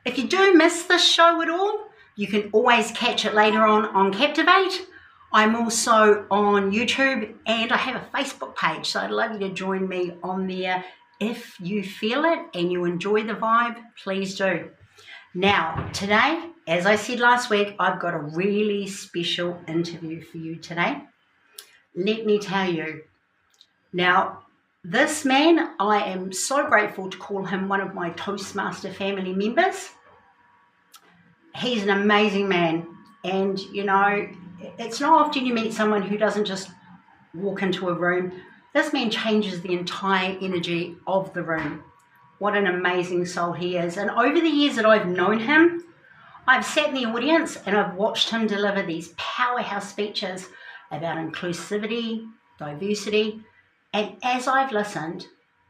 If you do miss this show at all, you can always catch it later on Captivate. I'm also on YouTube and I have a Facebook page, so I'd love you to join me on there. If you feel it and you enjoy the vibe, please do. Now, today, as I said last week, I've got a really special interview for you today. Let me tell you. Now, this man, I am so grateful to call him one of my Toastmaster family members. He's an amazing man, and you know, it's not often you meet someone who doesn't just walk into a room. This man changes the entire energy of the room. What an amazing soul he is. And over the years that I've known him, I've sat in the audience and I've watched him deliver these powerhouse speeches about inclusivity, diversity, and as I've listened,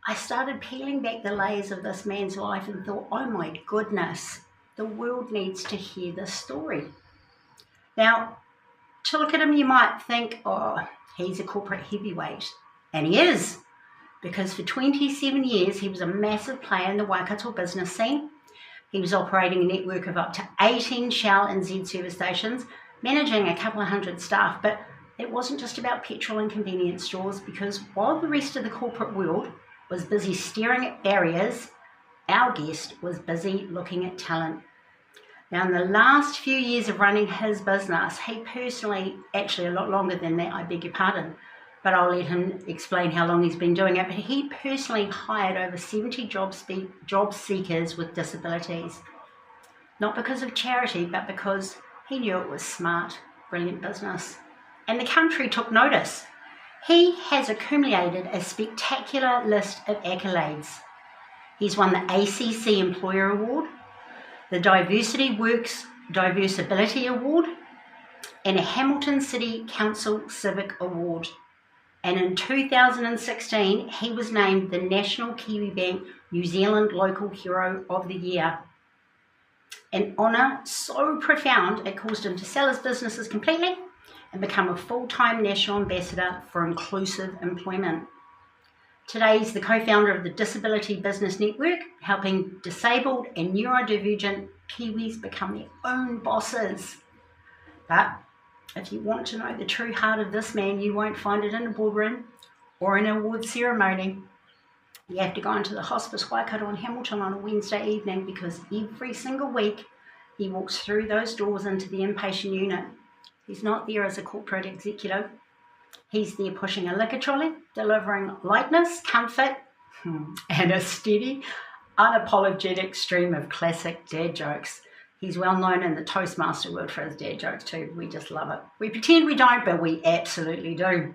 I started peeling back the layers of this man's life and thought, oh my goodness, the world needs to hear this story. Now, to look at him, you might think, oh, he's a corporate heavyweight. And he is, because for 27 years, he was a massive player in the Waikato business scene. He was operating a network of up to 18 Shell and Z service stations, managing a couple of hundred staff. But it wasn't just about petrol and convenience stores, because while the rest of the corporate world was busy staring at barriers, our guest was busy looking at talent. Now, in the last few years of running his business, he personally, actually a lot longer than that, I beg your pardon, but I'll let him explain how long he's been doing it, but he personally hired over 70 job seekers with disabilities. Not because of charity, but because he knew it was smart, brilliant business. And the country took notice. He has accumulated a spectacular list of accolades. He's won the ACC Employer Award, the Diversity Works Diversibility Award, and a Hamilton City Council Civic Award. And in 2016, he was named the National Kiwi Bank New Zealand Local Hero of the Year. An honour so profound it caused him to sell his businesses completely and become a full-time national ambassador for inclusive employment. Today, he's the co-founder of the Disability Business Network, helping disabled and neurodivergent Kiwis become their own bosses. But if you want to know the true heart of this man, you won't find it in a boardroom or in an award ceremony. You have to go into the Hospice Waikato in Hamilton on a Wednesday evening, because every single week he walks through those doors into the inpatient unit. He's not there as a corporate executive. He's there pushing a liquor trolley, delivering lightness, comfort, and a steady, unapologetic stream of classic dad jokes. He's well known in the Toastmaster world for his dad jokes too. We just love it. We pretend we don't, but we absolutely do.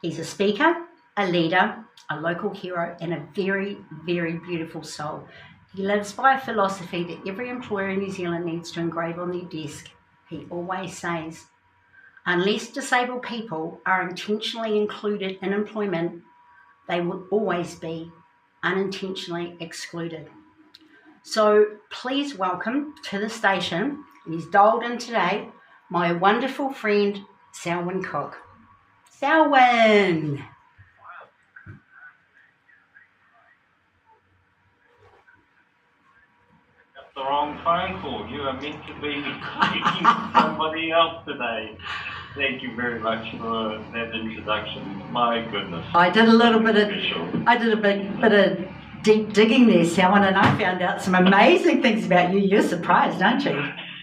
He's a speaker, a leader, a local hero, and a very, very beautiful soul. He lives by a philosophy that every employer in New Zealand needs to engrave on their desk. He always says, unless disabled people are intentionally included in employment, they will always be unintentionally excluded. So please welcome to the station, and he's dialed in today, my wonderful friend, Selwyn Cook. Selwyn! That's the wrong phone call. You are meant to be speaking to somebody else today. Thank you very much for that introduction. My goodness. I did a bit of deep digging there, Selwyn, and I found out some amazing things about you. You're surprised, aren't you?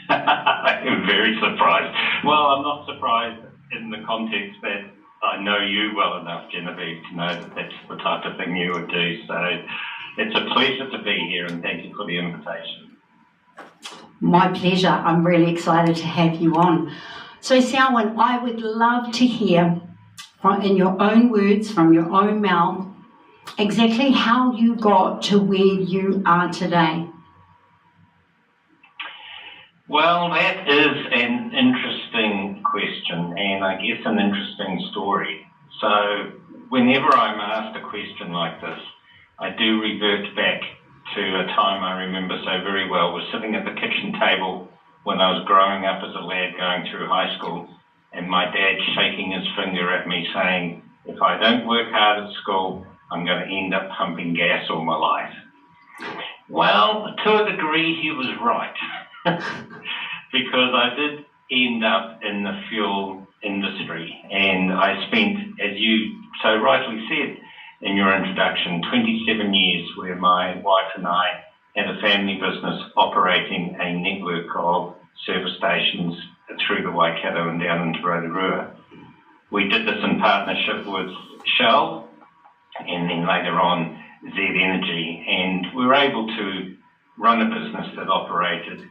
I'm very surprised. Well, I'm not surprised in the context that I know you well enough, Genevieve, to know that that's the type of thing you would do. So it's a pleasure to be here, and thank you for the invitation. My pleasure. I'm really excited to have you on. So, Selwyn, I would love to hear in your own words, from your own mouth, exactly how you got to where you are today. Well, that is an interesting question, and I guess an interesting story. So whenever I'm asked a question like this, I do revert back to a time I remember so very well. Was sitting at the kitchen table when I was growing up as a lad going through high school, and my dad shaking his finger at me saying, if I don't work hard at school, I'm going to end up pumping gas all my life. Well, to a degree, he was right. Because I did end up in the fuel industry, and I spent, as you so rightly said in your introduction, 27 years where my wife and I had a family business operating a network of service stations through the Waikato and down into Rotorua. We did this in partnership with Shell and then later on Z Energy, and we were able to run a business that operated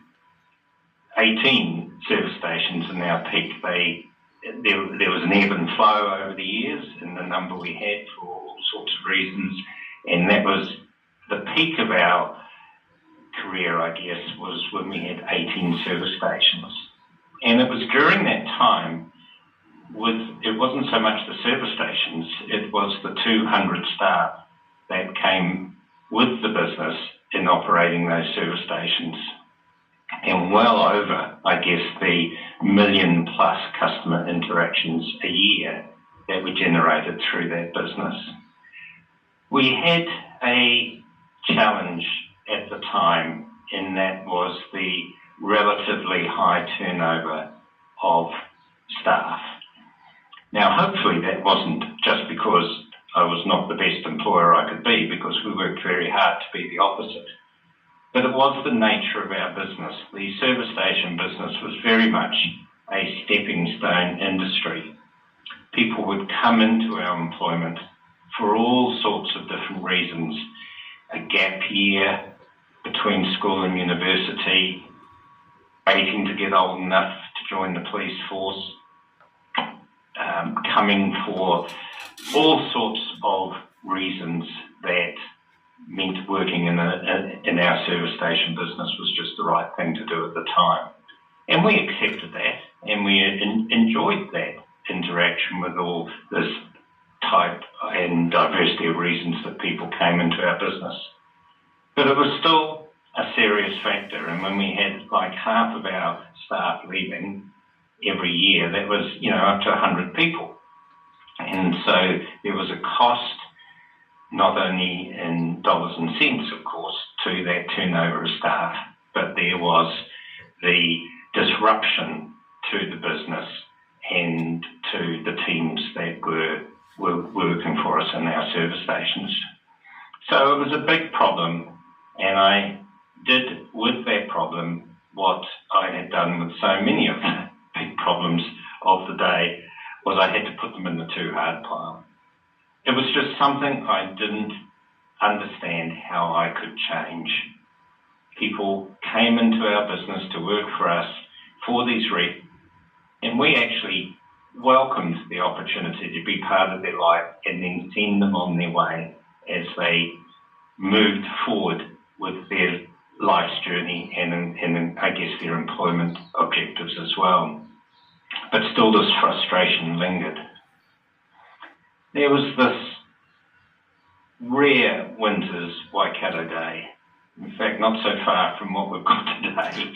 18 service stations in our peak. There was an ebb and flow over the years in the number we had for all sorts of reasons, and that was the peak of our career, I guess, was when we had 18 service stations. And it was during that time, it wasn't so much the service stations, it was the 200 staff that came with the business in operating those service stations. And well over, I guess, the 1 million plus customer interactions a year that we generated through that business. We had a challenge at the time, and that was the relatively high turnover of staff. Now, hopefully that wasn't just because I was not the best employer I could be, because we worked very hard to be the opposite. But it was the nature of our business. The service station business was very much a stepping stone industry. People would come into our employment for all sorts of different reasons. A gap year between school and university, waiting to get old enough to join the police force, coming for all sorts of reasons that meant working in our service station business was just the right thing to do at the time. And we accepted that, and we enjoyed that interaction with all this type and diversity of reasons that people came into our business. But it was still a serious factor, and when we had like half of our staff leaving every year, that was, up to 100 people. And so there was a cost, not only in dollars and cents, of course, to that turnover of staff, but there was the disruption to the business and to the teams that were working for us in our service stations. So it was a big problem, and I did with that problem what I had done with so many of the big problems of the day, was I had to put them in the too hard pile. It was just something I didn't understand how I could change. People came into our business to work for us for these reasons, and we actually welcomed the opportunity to be part of their life and then send them on their way as they moved forward with their life's journey and I guess their employment objectives as well. But still this frustration lingered. There was this rare winter's Waikato day, in fact not so far from what we've got today.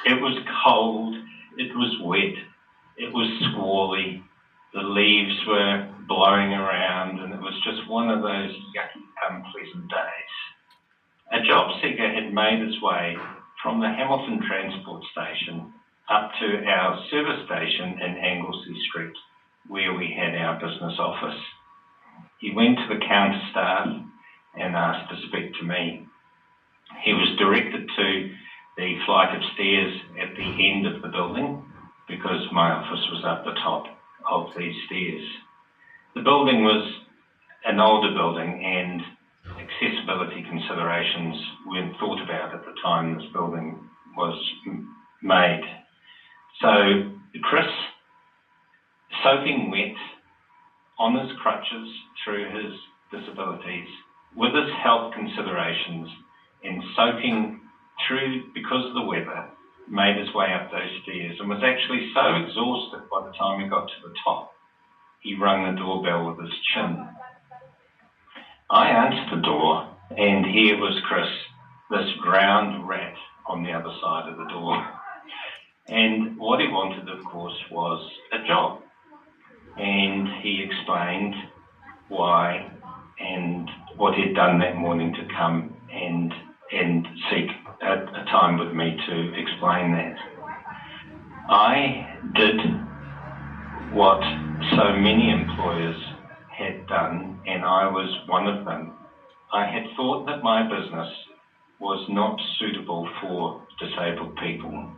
It was cold, it was wet, it was squally, the leaves were blowing around, and it was just one of those yucky, unpleasant days. A job seeker had made his way from the Hamilton Transport Station up to our service station in Anglesey Street, where we had our business office. He went to the counter staff and asked to speak to me. He was directed to the flight of stairs at the end of the building because my office was up the top of these stairs. The building was an older building, and accessibility considerations weren't thought about at the time this building was made. So Chris, soaking wet, on his crutches through his disabilities, with his health considerations, and soaking through because of the weather, made his way up those stairs and was actually so exhausted by the time he got to the top, he rang the doorbell with his chin. I answered the door, and here was Chris, this drowned rat on the other side of the door. And what he wanted, of course, was a job. And he explained why and what he'd done that morning to come and and seek a time with me to explain that. I did what so many employers had done, and I was one of them. I had thought that my business was not suitable for disabled people.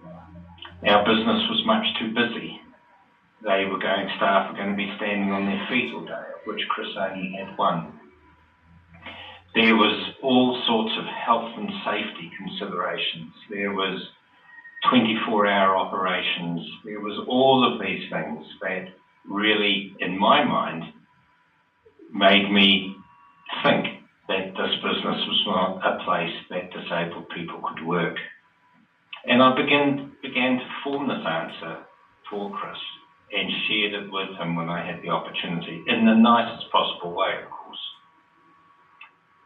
Our business was much too busy. Staff were going to be standing on their feet all day, of which Chris only had one. There was all sorts of health and safety considerations. There was 24-hour operations. There was all of these things that really, in my mind, made me think that this business was not a place that disabled people could work. And I began to form this answer for Chris and shared it with him when I had the opportunity, in the nicest possible way, of course.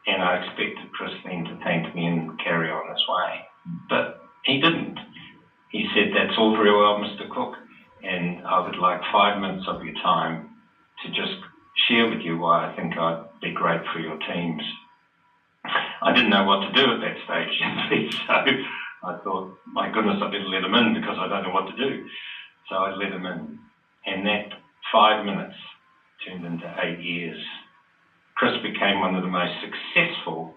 And I expected Chris then to thank me and carry on his way. But he didn't. He said, "That's all very well, Mr. Cook, and I would like 5 minutes of your time to just share with you why I think I'd be great for your teams." I didn't know what to do at that stage, so I thought, my goodness, I better let him in because I don't know what to do. So I let him in, and that 5 minutes turned into 8 years. Chris became one of the most successful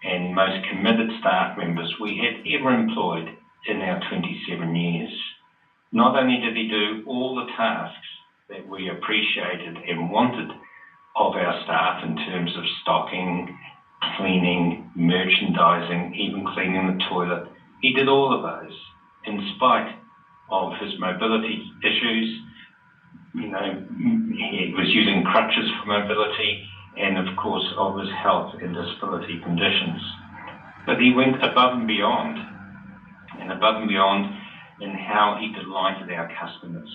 and most committed staff members we had ever employed in our 27 years. Not only did he do all the tasks that we appreciated and wanted of our staff in terms of stocking, cleaning, merchandising, even cleaning the toilet, he did all of those in spite of his mobility issues. He was using crutches for mobility, and of course of his health and disability conditions. But he went above and beyond in how he delighted our customers.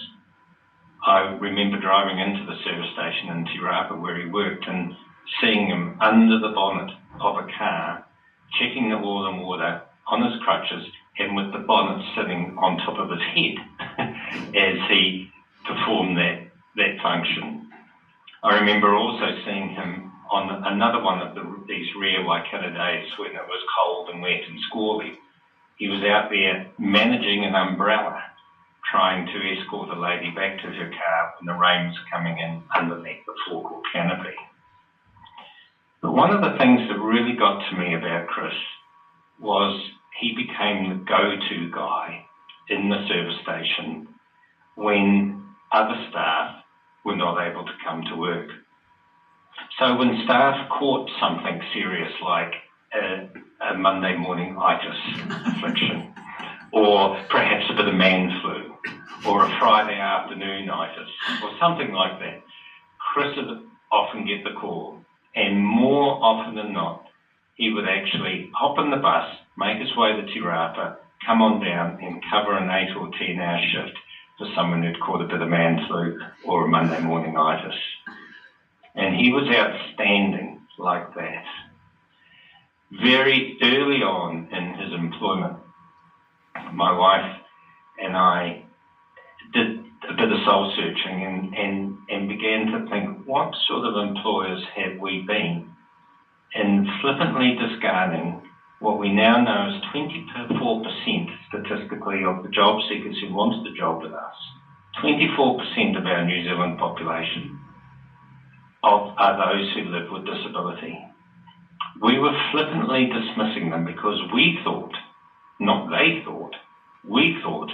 I remember driving into the service station in Te Rapa where he worked and seeing him under the bonnet of a car, checking the oil and water on his crutches and with the bonnet sitting on top of his head as he performed that function. I remember also seeing him on another one of these rare Waikato days when it was cold and wet and squally. He was out there managing an umbrella, trying to escort a lady back to her car when the rain was coming in underneath the forecourt canopy. But one of the things that really got to me about Chris was he became the go-to guy in the service station when other staff were not able to come to work. So when staff caught something serious like a Monday morning itis affliction, or perhaps a bit of man flu, or a Friday afternoon itis, or something like that, Chris would often get the call, and more often than not, he would actually hop in the bus, make his way to Te Rapa, come on down and cover an 8 or 10 hour shift for someone who'd caught a bit of man flu or a Monday morning itis. And he was outstanding like that. Very early on in his employment, my wife and I did a bit of soul searching and began to think, what sort of employers have we been in flippantly discarding what we now know is 24% statistically of the job seekers who wanted a job with us. 24% of our New Zealand population are those who live with disability. We were flippantly dismissing them because we thought, not they thought, we thought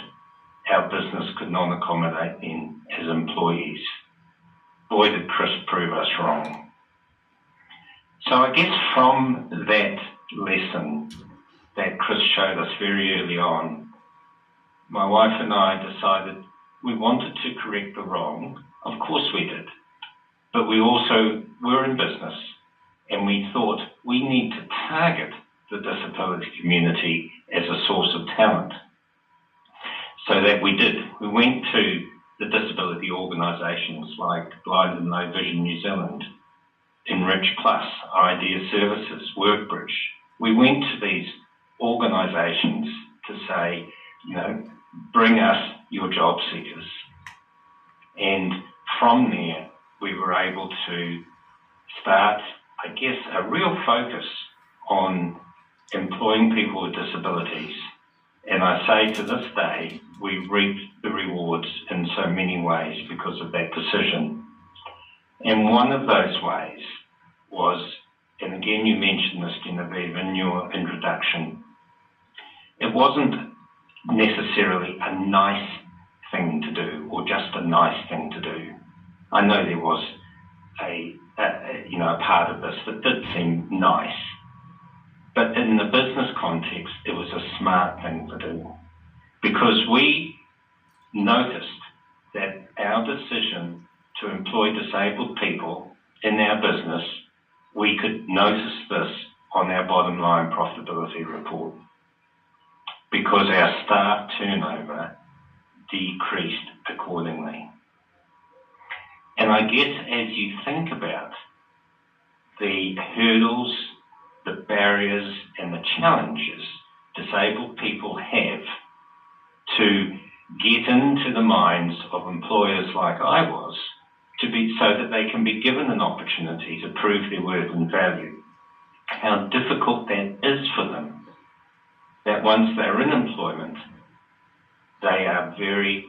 our business could not accommodate them as employees. Boy, did Chris prove us wrong. So I guess from that lesson that Chris showed us very early on, my wife and I decided we wanted to correct the wrong. Of course we did. But we also were in business and we thought we need to target the disability community as a source of talent. So that we did. We went to the disability organisations like Blind and Low Vision New Zealand, Enrich Plus, Idea Services, Workbridge. We went to these organisations to say, bring us your job seekers. And from there, we were able to start, I guess, a real focus on employing people with disabilities. And I say to this day, we reap the rewards in so many ways because of that decision. And one of those ways was, and again you mentioned this, Genevieve, in your introduction, it wasn't necessarily a nice thing to do or just a nice thing to do. I know there was a part of this that did seem nice, but in the business context, it was a smart thing to do because we noticed that our decision to employ disabled people in our business, we could notice this on our bottom line profitability report because our staff turnover decreased accordingly. And I guess as you think about the hurdles, the barriers and the challenges disabled people have to get into the minds of employers like I was, so that they can be given an opportunity to prove their worth and value, how difficult that is for them, that once they're in employment, they are very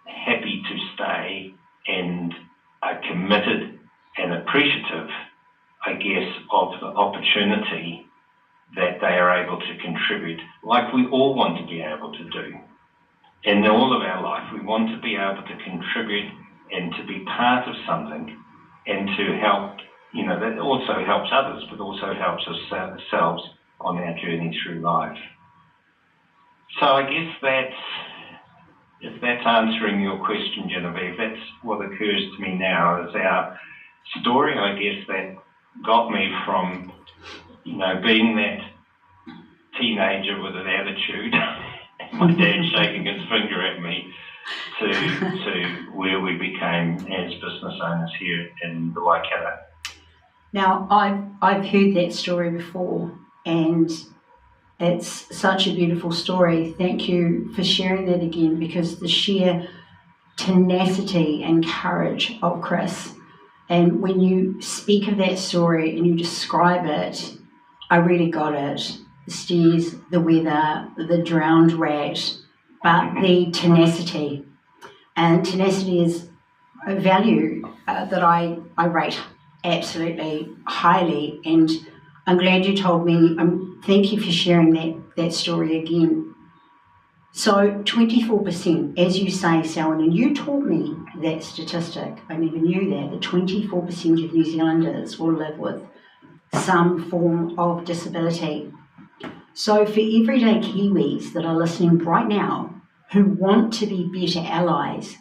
happy to stay and are committed and appreciative, I guess, of the opportunity that they are able to contribute, like we all want to be able to do. In all of our life, we want to be able to contribute and to be part of something and to help, that also helps others, but also helps ourselves on our journey through life. So I guess if that's answering your question, Genevieve, that's what occurs to me now is our story, I guess, that got me from, being that teenager with an attitude, and my dad shaking his finger at me, to where we became as business owners here in the Waikato. Now, I've heard that story before, and it's such a beautiful story. Thank you for sharing that again, because the sheer tenacity and courage of Chris, and when you speak of that story and you describe it, I really got it. The stairs, the weather, the drowned rat, but the tenacity. And tenacity is a value that I rate absolutely highly. And I'm glad you told me. Thank you for sharing that story again. So 24%, as you say, Selwyn, and you taught me that statistic. I never knew that 24% of New Zealanders will live with some form of disability. So for everyday Kiwis that are listening right now who want to be better allies,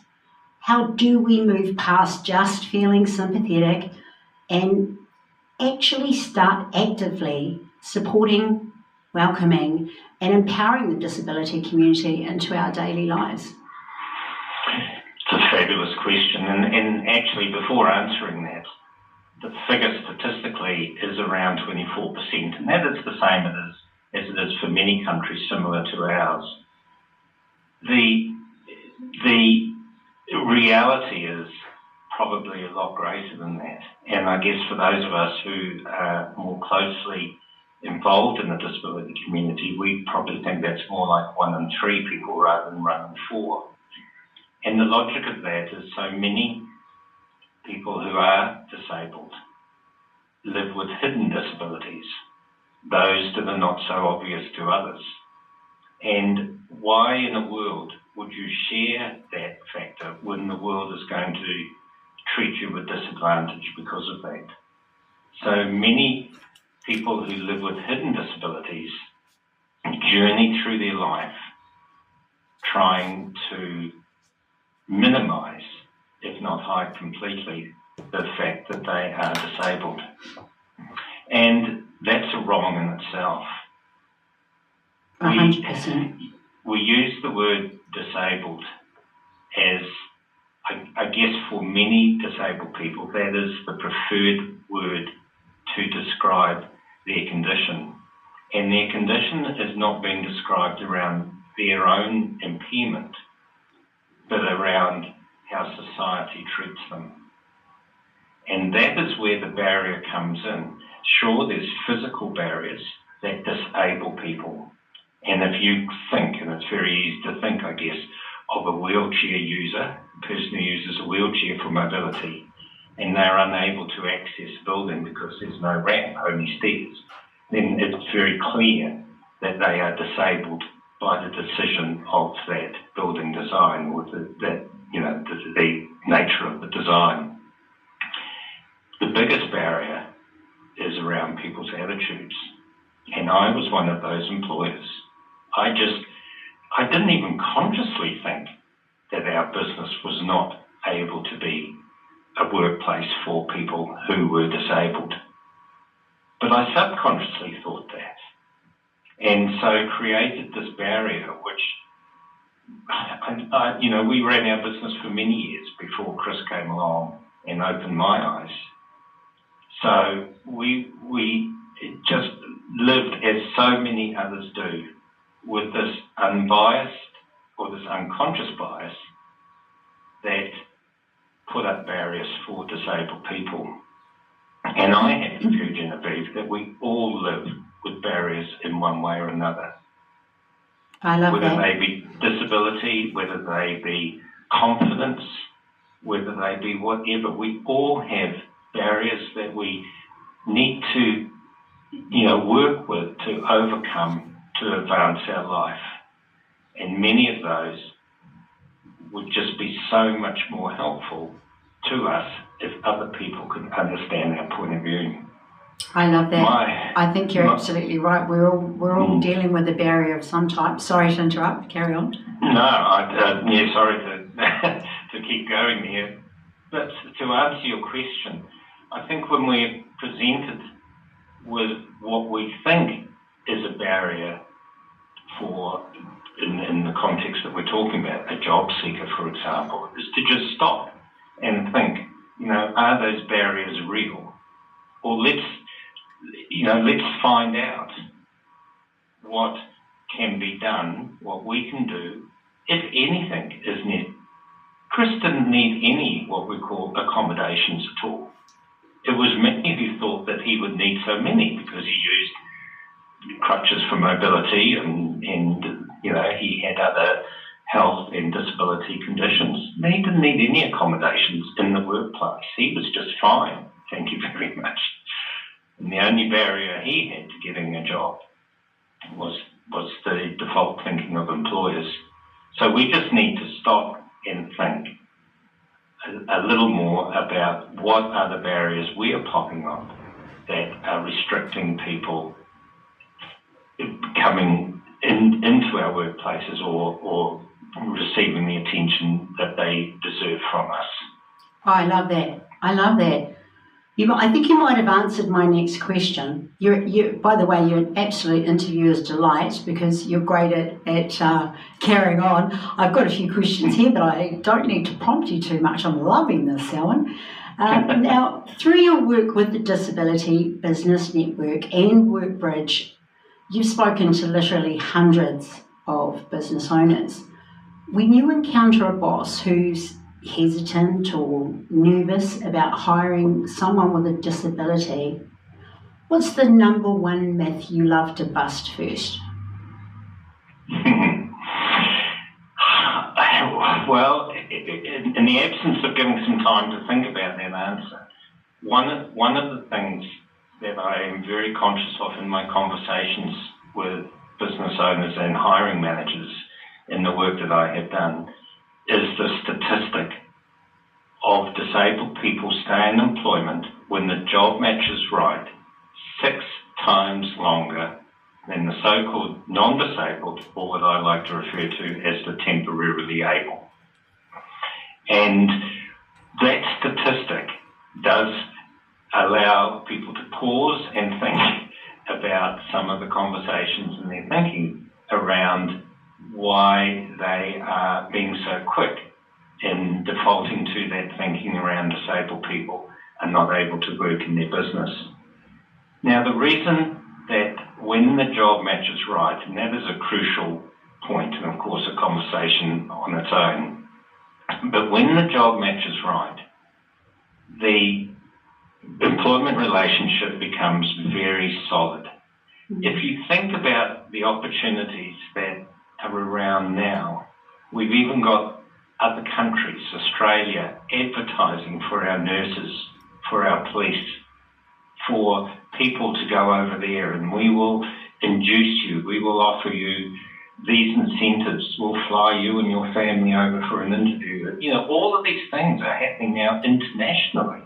how do we move past just feeling sympathetic and actually start actively supporting, welcoming and empowering the disability community into our daily lives? It's a fabulous question, and actually before answering that, the figure statistically is around 24%, and that is the same as it is for many countries similar to ours. The reality is probably a lot greater than that, and I guess for those of us who are more closely involved in the disability community, we probably think that's more like 1 in 3 people rather than 1 in 4. And the logic of that is so many people who are disabled live with hidden disabilities, those that are not so obvious to others. And why in the world would you share that factor when the world is going to treat you with disadvantage because of that? So many people who live with hidden disabilities journey through their life trying to minimise, if not hide completely, the fact that they are disabled. And that's a wrong in itself. 100%. We use the word disabled as, I guess for many disabled people, that is the preferred word to describe their condition. And their condition is not being described around their own impairment, but around how society treats them. And that is where the barrier comes in. Sure, there's physical barriers, that disable people. And if you think, and it's very easy to think, I guess, of a wheelchair user, a person who uses a wheelchair for mobility, and they're unable to access a building because there's no ramp, only stairs, then it's very clear that they are disabled by the decision of that building design, or the nature of the design. The biggest barrier is around people's attitudes. And I was one of those employers. I didn't even consciously think that our business was not able to be a workplace for people who were disabled. But I subconsciously thought that. And so created this barrier, which, we ran our business for many years before Chris came along and opened my eyes. So we just lived, as so many others do, with this unbiased or this unconscious bias that put up barriers for disabled people. And I have the view, Genevieve, that we all live with barriers in one way or another. I love whether that. they be disability, whether they be confidence, whether they be whatever. We all have barriers that we need to, work with to overcome to advance our life. And many of those would just be so much more helpful to us if other people could understand our point of view. I love that. I think you're absolutely right. We're all dealing with a barrier of some type. Sorry to interrupt. Carry on. No, sorry to keep going here. But to answer your question, I think when we're presented with what we think is a barrier for, in the context that we're talking about, a job seeker, for example, is to just stop and think, are those barriers real? Or let's find out what can be done, what we can do, if anything is needed. Chris didn't need any what we call accommodations at all. It was me who thought that he would need so many because he used crutches for mobility and he had other health and disability conditions. He didn't need any accommodations in the workplace. He was just fine. Thank you very much. And the only barrier he had to getting a job was the default thinking of employers. So we just need to stop and think a little more about what are the barriers we are popping up that are restricting people coming into our workplaces or receiving the attention that they deserve from us. Oh, I love that. I think you might have answered my next question. You, by the way, you're an absolute interviewer's delight because you're great at carrying on. I've got a few questions here, but I don't need to prompt you too much. I'm loving this, Selwyn. Now, through your work with the Disability Business Network and WorkBridge, you've spoken to literally hundreds of business owners. When you encounter a boss who's hesitant or nervous about hiring someone with a disability, what's the number one myth you love to bust first? Well, in the absence of giving some time to think about that answer, one of the things that I am very conscious of in my conversations with business owners and hiring managers in the work that I have done is the statistic of disabled people stay in employment when the job match is right 6 times longer than the so-called non-disabled, or what I like to refer to as the temporarily able. And that statistic does allow people to pause and think about some of the conversations and their thinking around why they are being so quick in defaulting to that thinking around disabled people and not able to work in their business. Now, the reason that when the job match is right, and that is a crucial point, and of course a conversation on its own, but when the job match is right, the employment relationship becomes very solid. If you think about the opportunities that are around now, we've even got other countries, Australia, advertising for our nurses, for our police, for people to go over there, and we will induce you, we will offer you these incentives, we'll fly you and your family over for an interview. You know, all of these things are happening now internationally,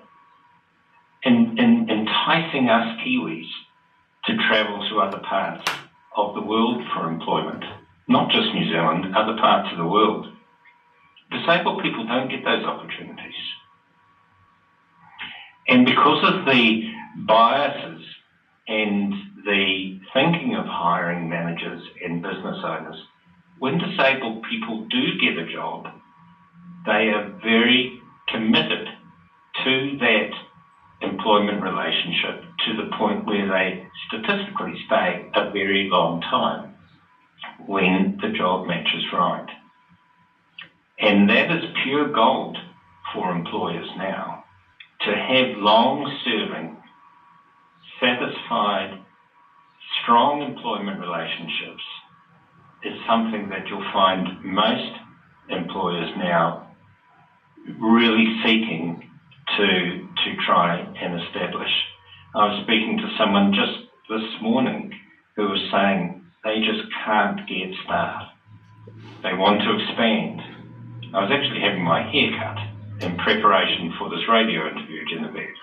and enticing us Kiwis to travel to other parts of the world for employment, not just New Zealand, other parts of the world. Disabled people don't get those opportunities. And because of the biases and the thinking of hiring managers and business owners, when disabled people do get a job, they are very committed to that employment relationship to the point where they statistically stay a very long time when the job match is right. And that is pure gold for employers now, to have long-serving, satisfied, strong employment relationships is something that you'll find most employers now really seeking to try and establish. I was speaking to someone just this morning who was saying they just can't get staff. They want to expand. I was actually having my hair cut in preparation for this radio interview, Genevieve.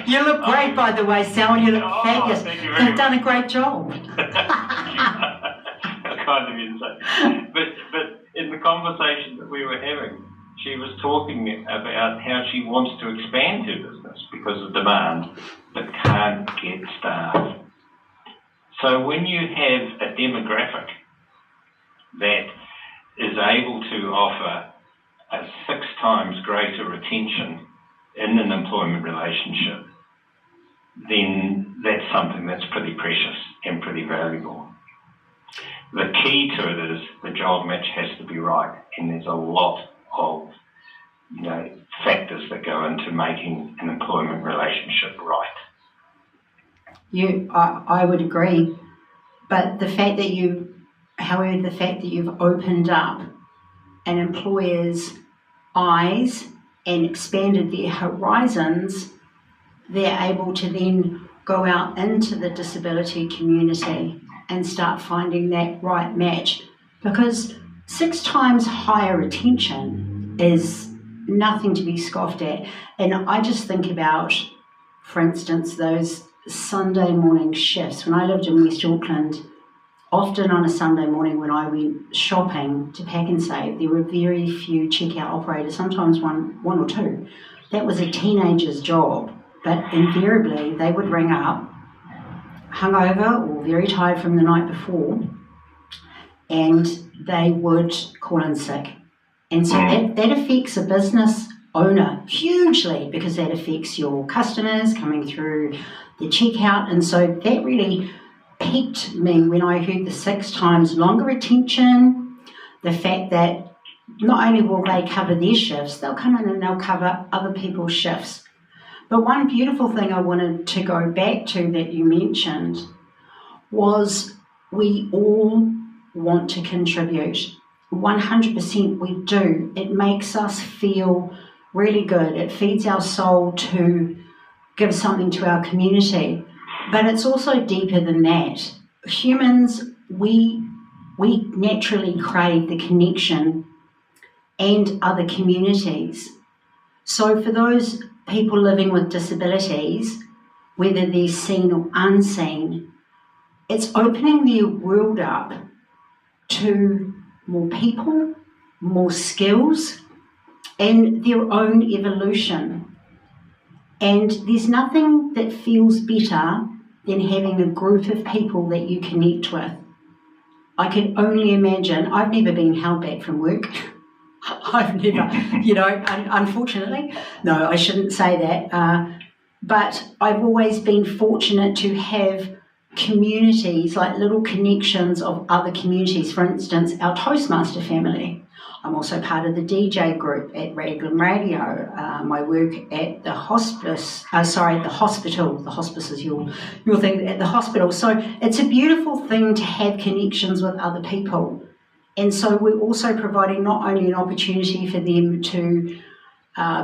You look great, by the way, Sal. You look fabulous. Thank you very You've done a great job. Kind of you to say. But in the conversation that we were having, she was talking about how she wants to expand her business because of demand, but can't get staff. So when you have a demographic that is able to offer a 6 times greater retention in an employment relationship, then that's something that's pretty precious and pretty valuable. The key to it is the job match has to be right, and there's a lot of factors that go into making an employment relationship right. I would agree, but the fact that you've opened up an employer's eyes and expanded their horizons, they're able to then go out into the disability community and start finding that right match, because 6 times higher retention is nothing to be scoffed at. And I just think about, for instance, those Sunday morning shifts. When I lived in West Auckland, often on a Sunday morning when I went shopping to Pack and Save, there were very few checkout operators, sometimes one or two. That was a teenager's job, but invariably they would ring up hungover or very tired from the night before, and they would call in sick. And so that affects a business owner hugely, because that affects your customers coming through the checkout. And so that really piqued me when I heard the 6 times longer retention, the fact that not only will they cover their shifts, they'll come in and they'll cover other people's shifts. But one beautiful thing I wanted to go back to that you mentioned was we all want to contribute. 100% we do. It makes us feel really good. It feeds our soul to give something to our community. But it's also deeper than that. Humans, we naturally crave the connection and other communities. So for those people living with disabilities, whether they're seen or unseen, it's opening their world up to more people, more skills, and their own evolution. And there's nothing that feels better than having a group of people that you connect with. I can only imagine, I've never been held back from work. I've never, unfortunately. No, I shouldn't say that. But I've always been fortunate to have communities, like little connections of other communities. For instance, our Toastmaster family. I'm also part of the DJ group at Raglan Radio. I work at the hospice, at the hospital. The hospice is your thing, at the hospital. So it's a beautiful thing to have connections with other people. And so we're also providing not only an opportunity for them to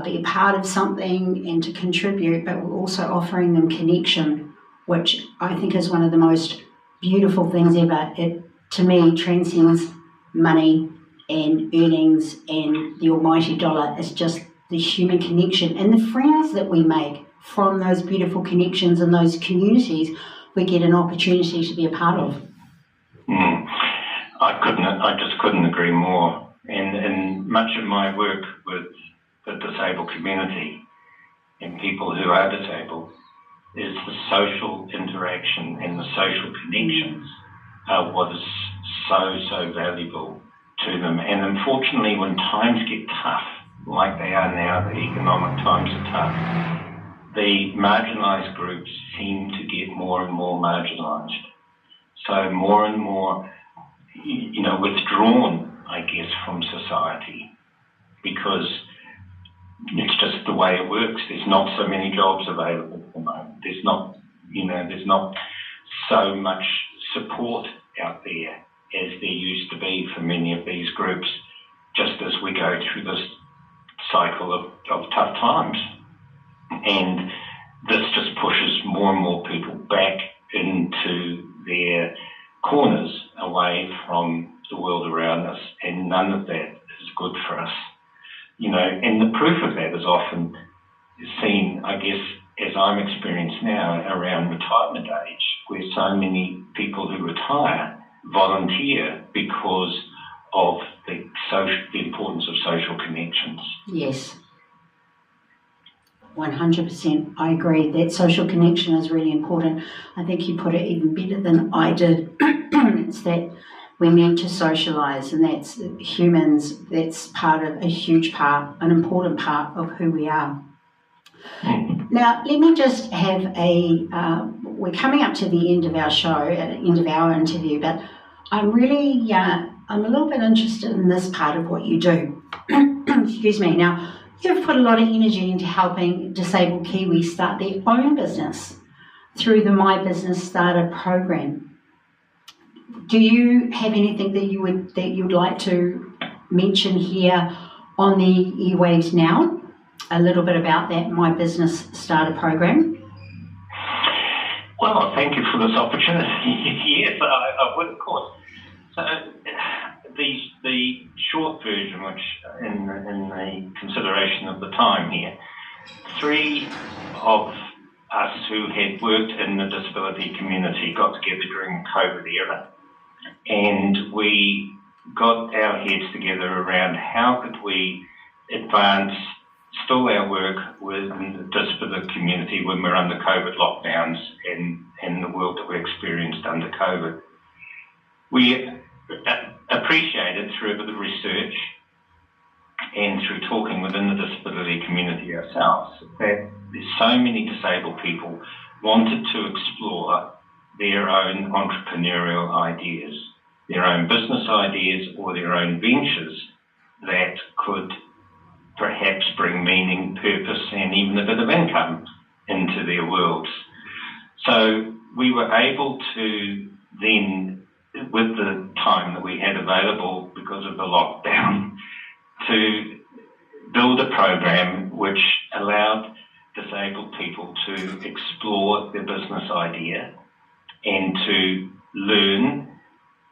be a part of something and to contribute, but we're also offering them connection, which I think is one of the most beautiful things ever. It, to me, transcends money and earnings and the almighty dollar. Is just the human connection and the friends that we make from those beautiful connections and those communities we get an opportunity to be a part of. I just couldn't agree more. And much of my work with the disabled community and people who are disabled is the social interaction and the social connections are what is so valuable to them. And unfortunately, when times get tough, like they are now, the economic times are tough, the marginalised groups seem to get more and more marginalised. So more and more, withdrawn, I guess, from society, because it's just the way it works. There's not so many jobs available at the moment. There's not so much support out there as there used to be for many of these groups, just as we go through this cycle of tough times. And this just pushes more and more people back into their corners away from the world around us, and none of that is good for us. And the proof of that is often seen, I guess, as I'm experienced now around retirement age, where so many people who retire volunteer because of the importance of social connections. Yes. 100%. I agree that social connection is really important. I think you put it even better than I did. It's that we're meant to socialise, and that's humans, that's an important part of who we are. Now, let me just have we're coming up to the end of our show, at the end of our interview, but I'm really, I'm a little bit interested in this part of what you do. Excuse me. Now, you've put a lot of energy into helping disabled Kiwis start their own business through the My Business Starter program. Do you have anything that you'd like to mention here on the airwaves now? A little bit about that My Business Starter program? Well, thank you for this opportunity. Yes, I would, of course. So, the short version, which in the consideration of the time here, 3 of us who had worked in the disability community got together during the COVID era, and we got our heads together around how could we advance still our work within the disability community when we're under COVID lockdowns and the world that we experienced under COVID. We appreciated through a bit of research and through talking within the disability community ourselves that there's so many disabled people wanted to explore their own entrepreneurial ideas, their own business ideas or their own ventures that could perhaps bring meaning, purpose and even a bit of income into their worlds. So we were able to then, with the time that we had available because of the lockdown, to build a program which allowed disabled people to explore their business idea and to learn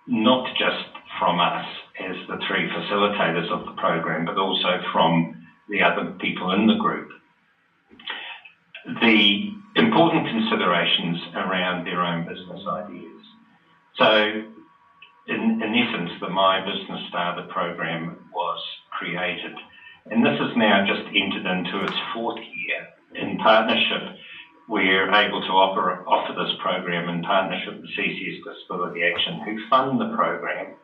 not just from us as the 3 facilitators of the program, but also from the other people in the group, the important considerations around their own business ideas. So in essence, the My Business Starter program was created, and this has now just entered into its 4th year. In partnership, we're able to offer this program in partnership with CCS Disability Action, who fund the program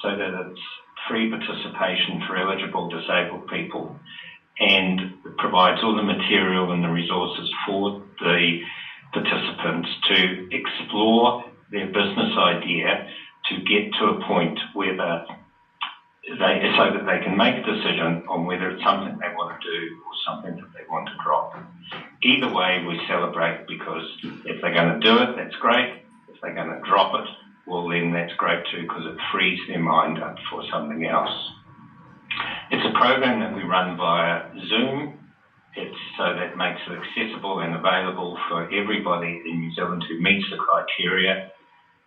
so that it's free participation for eligible disabled people and provides all the material and the resources for the participants to explore their business idea to get to a point where so that they can make a decision on whether it's something they want to do or something that they want to drop. Either way, we celebrate, because if they're going to do it, that's great. If they're going to drop it, well, then that's great too, because it frees their mind up for something else. It's a program that we run via Zoom. It's so that makes it accessible and available for everybody in New Zealand who meets the criteria.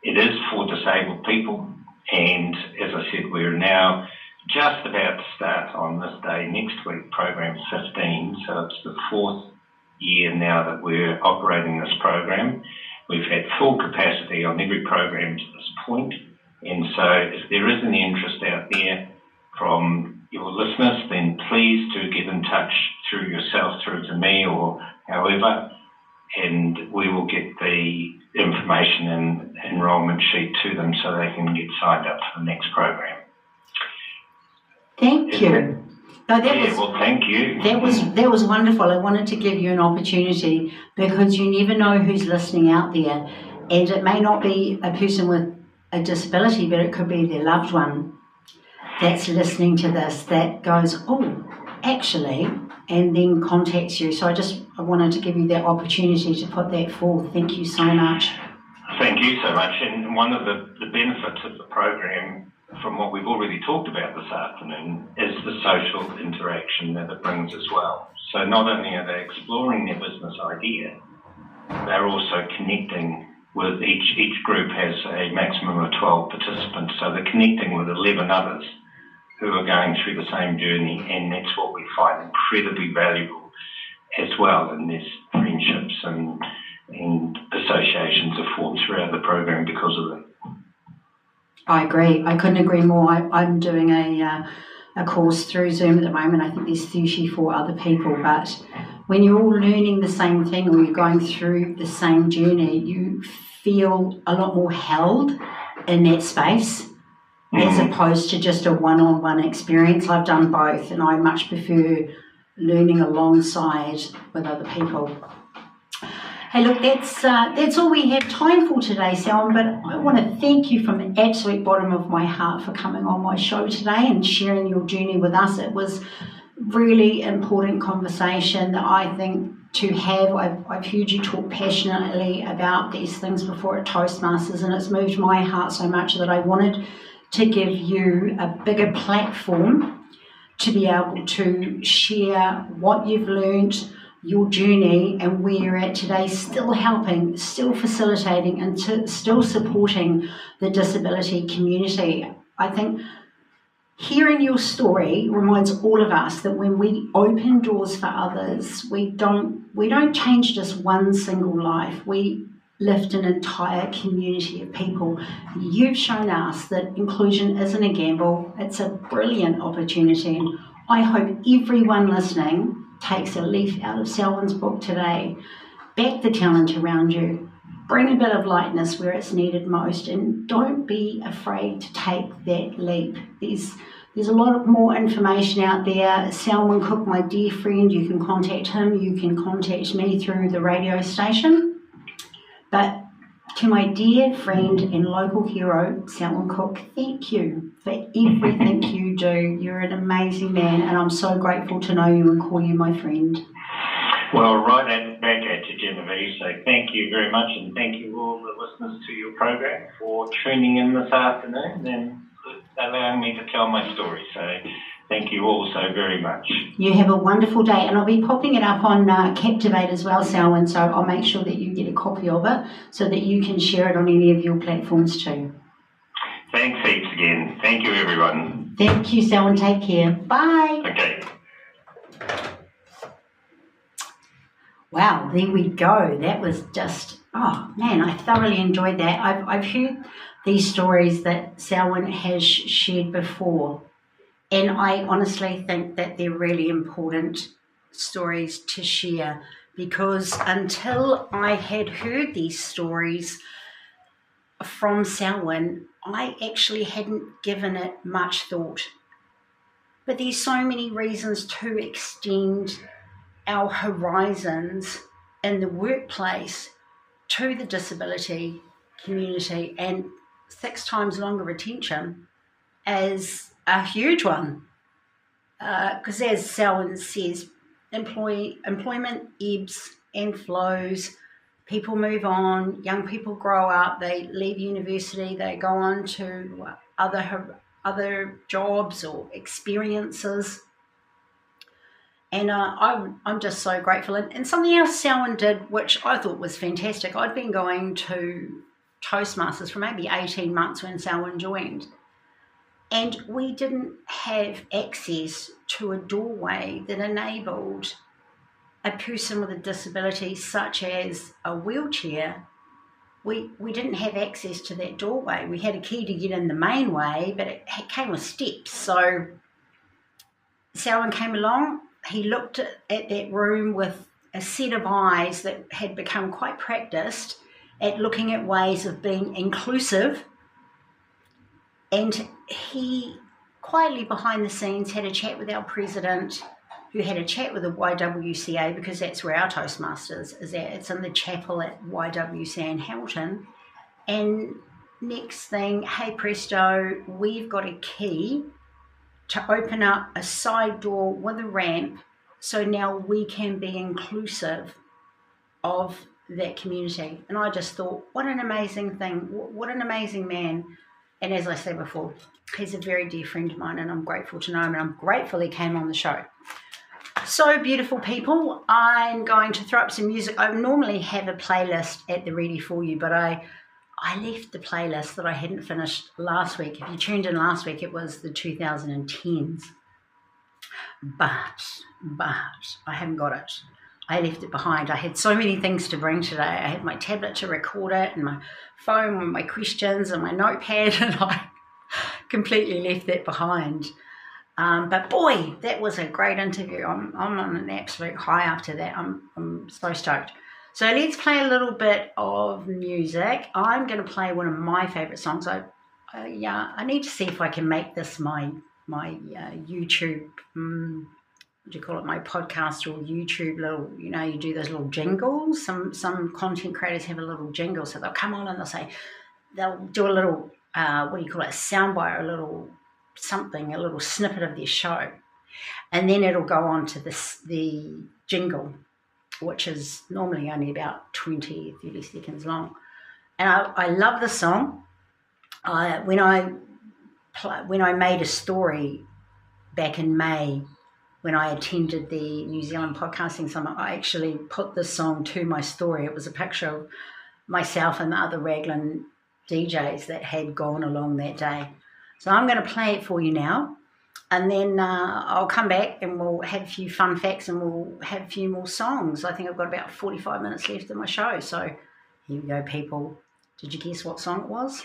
It is for disabled people, and as I said, we're now just about to start on this day next week, program 15, so it's the 4th year now that we're operating this program. We've had full capacity on every program to this point, and so if there is any interest out there from your listeners, then please do get in touch through yourself, through to me or however, and we will get the information and enrolment sheet to them so they can get signed up for the next program. Thank you. Well, thank you. That was wonderful. I wanted to give you an opportunity, because you never know who's listening out there, and it may not be a person with a disability, but it could be their loved one that's listening to this that goes, oh, actually, and then contacts you. So I wanted to give you that opportunity to put that forth. Thank you so much. Thank you so much. And one of the benefits of the program, from what we've already talked about this afternoon, is the social interaction that it brings as well. So not only are they exploring their business idea, they're also connecting with each group has a maximum of 12 participants, so they're connecting with 11 others who are going through the same journey, and that's what we find incredibly valuable as well. And there's friendships and associations are formed throughout the program because of it. I agree. I couldn't agree more. I'm doing a course through Zoom at the moment. I think there's 34 other people, but when you're all learning the same thing or you're going through the same journey, you feel a lot more held in that space, as opposed to just a one-on-one experience. I've done both, and I much prefer learning alongside with other people. Hey, look, that's all we have time for today, Selwyn, but I want to thank you from the absolute bottom of my heart for coming on my show today and sharing your journey with us. It was really important conversation that I think to have. I've heard you talk passionately about these things before at Toastmasters, and it's moved my heart so much that I wanted to give you a bigger platform to be able to share what you've learned, your journey, and where you're at today, still helping, still facilitating, and still supporting the disability community. I think hearing your story reminds all of us that when we open doors for others, we don't change just one single life. We lift an entire community of people. You've shown us that inclusion isn't a gamble. It's a brilliant opportunity. And I hope everyone listening takes a leaf out of Selwyn's book today. Back the talent around you. Bring a bit of lightness where it's needed most, and don't be afraid to take that leap. There's a lot more information out there. Selwyn Cook, my dear friend, you can contact him. You can contact me through the radio station. But to my dear friend and local hero, Selwyn Cook, thank you for everything you do. You're an amazing man, and I'm so grateful to know you and call you my friend. Well, back at you, Genevieve. So thank you very much, and thank you all the listeners to your program for tuning in this afternoon and allowing me to tell my story. So thank you all so very much. You have a wonderful day, and I'll be popping it up on Captivate as well, Selwyn, so I'll make sure that you get a copy of it so that you can share it on any of your platforms too. Thanks heaps again. Thank you, everyone. Thank you, Selwyn. Take care. Bye. Okay. Wow, there we go. That was just, oh man, I thoroughly enjoyed that. I've heard these stories that Selwyn has shared before, and I honestly think that they're really important stories to share, because until I had heard these stories from Selwyn, I actually hadn't given it much thought. But there's so many reasons to extend our horizons in the workplace to the disability community, and 6 times longer attention as a huge one. Because as Selwyn says, employment ebbs and flows. People move on, young people grow up, they leave university, they go on to other jobs or experiences. And I'm just so grateful. And something else Selwyn did, which I thought was fantastic. I'd been going to Toastmasters for maybe 18 months when Selwyn joined. And we didn't have access to a doorway that enabled a person with a disability, such as a wheelchair. We didn't have access to that doorway. We had a key to get in the main way, but it came with steps. So Selwyn came along. He looked at that room with a set of eyes that had become quite practiced at looking at ways of being inclusive. And he quietly behind the scenes had a chat with our president, who had a chat with the YWCA, because that's where our Toastmasters is at. It's in the chapel at YWCA in Hamilton. And next thing, hey presto, we've got a key to open up a side door with a ramp, so now we can be inclusive of that community. And I just thought, what an amazing thing, what an amazing man. And as I said before, he's a very dear friend of mine, and I'm grateful to know him, and I'm grateful he came on the show. So beautiful people, I'm going to throw up some music. I normally have a playlist at the Ready For You, but I left the playlist that I hadn't finished last week. If you tuned in last week, it was the 2010s. But I haven't got it. I left it behind. I had so many things to bring today. I had my tablet to record it, and my phone with my questions, and my notepad, and I completely left that behind. But boy, that was a great interview. I'm on an absolute high after that. I'm so stoked. So let's play a little bit of music. I'm going to play one of my favourite songs. I need to see if I can make this my YouTube, what do you call it, my podcast or YouTube little, you do those little jingles. Some content creators have a little jingle, so they'll come on and they'll do a little, what do you call it, a soundbite, or a little something, a little snippet of their show. And then it'll go on to the jingle, which is normally only about 20, 30 seconds long. And I love the song. When I made a story back in May, when I attended the New Zealand Podcasting Summit, I actually put this song to my story. It was a picture of myself and the other Raglan DJs that had gone along that day. So I'm going to play it for you now, and then I'll come back and we'll have a few fun facts, and we'll have a few more songs. I think I've got about 45 minutes left in my show. So here we go, people. Did you guess what song it was?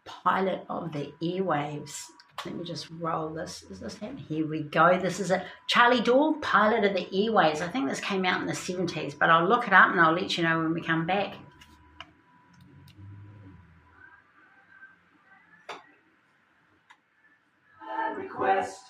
Pilot of the Airwaves. Let me just roll this. Is this happening? Here we go. This is it. Charlie Dawg, Pilot of the Airwaves. I think this came out in the 70s, but I'll look it up and I'll let you know when we come back. Request.